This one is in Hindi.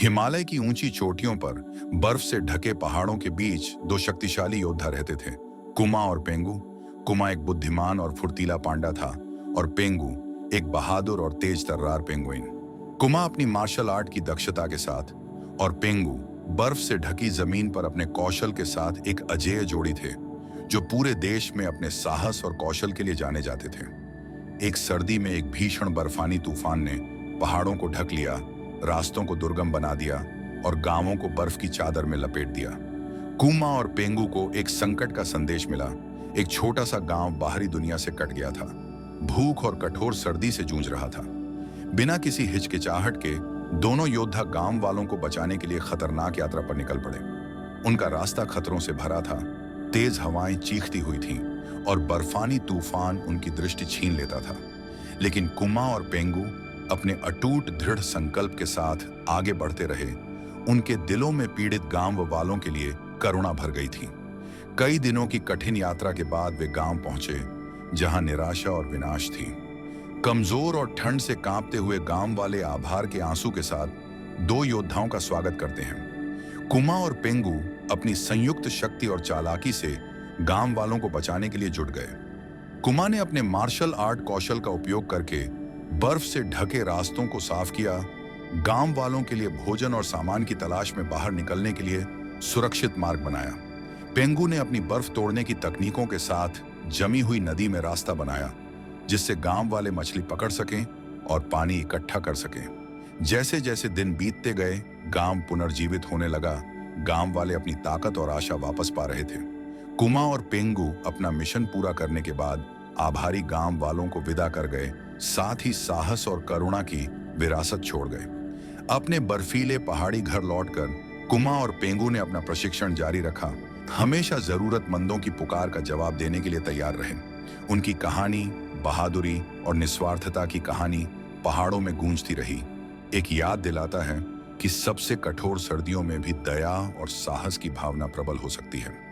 हिमालय की ऊंची चोटियों पर बर्फ से ढके पहाड़ों के बीच दो शक्तिशाली योद्धा रहते थे, कुमा और पेंगू। कुमा एक बुद्धिमान और फुर्तीला पांडा था और पेंगू एक बहादुर और तेज तर्रार पेंगुइन। कुमा अपनी मार्शल आर्ट की दक्षता के साथ और पेंगू बर्फ से ढकी जमीन पर अपने कौशल के साथ एक अजेय जोड़ी थे, जो पूरे देश में अपने साहस और कौशल के लिए जाने जाते थे। एक सर्दी में एक भीषण बर्फानी तूफान ने पहाड़ों को ढक लिया, रास्तों को दुर्गम बना दिया और गांवों को बर्फ की चादर में लपेट दिया। कुमा और पेंगू को एक संकट का संदेश मिला। एक छोटा सा गांव बाहरी दुनिया से कट गया था, भूख और कठोर सर्दी से जूझ रहा था। बिना किसी हिचकिचाहट के दोनों योद्धा गांव वालों को बचाने के लिए खतरनाक यात्रा पर निकल पड़े। उनका रास्ता खतरों से भरा था, तेज हवाएं चीखती हुई थीं और बर्फानी तूफान उनकी दृष्टि छीन लेता था। लेकिन कुमा और पेंगू अपने अटूट दृढ़ संकल्प के साथ आगे बढ़ते रहे। उनके दिलों में पीड़ित गांव वालों के लिए करुणा भर गई थी। कई दिनों की कठिन यात्रा के बाद वे गांव पहुंचे, जहां निराशा और विनाश थी। कमजोर और ठंड से कांपते हुए गांव वाले आभार के आंसू के साथ दो योद्धाओं का स्वागत करते हैं। कुमा और पेंगू अपनी संयुक्त शक्ति और चालाकी से गांव वालों को बचाने के लिए जुट गए। कुमा ने अपने मार्शल आर्ट कौशल का उपयोग करके बर्फ से ढके रास्तों को साफ किया, गांव वालों के लिए भोजन और सामान की तलाश में बाहर निकलने के लिए सुरक्षित मार्ग बनाया। पेंगू ने अपनी बर्फ तोड़ने की तकनीकों के साथ जमी हुई नदी में रास्ता बनाया, जिससे गांव वाले मछली पकड़ सकें और पानी इकट्ठा कर सकें। जैसे जैसे दिन बीतते गए, गांव पुनर्जीवित होने लगा। गांव वाले अपनी ताकत और आशा वापस पा रहे थे। कुमा और पेंगू अपना मिशन पूरा करने के बाद आभारी गांव वालों को विदा कर गए, साथ ही साहस और करुणा की विरासत छोड़ गए। अपने बर्फीले पहाड़ी घर लौटकर कुमा और पेंगू ने अपना प्रशिक्षण जारी रखा, हमेशा जरूरतमंदों की पुकार का जवाब देने के लिए तैयार रहे। उनकी कहानी, बहादुरी और निस्वार्थता की कहानी पहाड़ों में गूंजती रही। एक याद दिलाता है कि सबसे कठोर सर्दियों में भी दया और साहस की भावना प्रबल हो सकती है।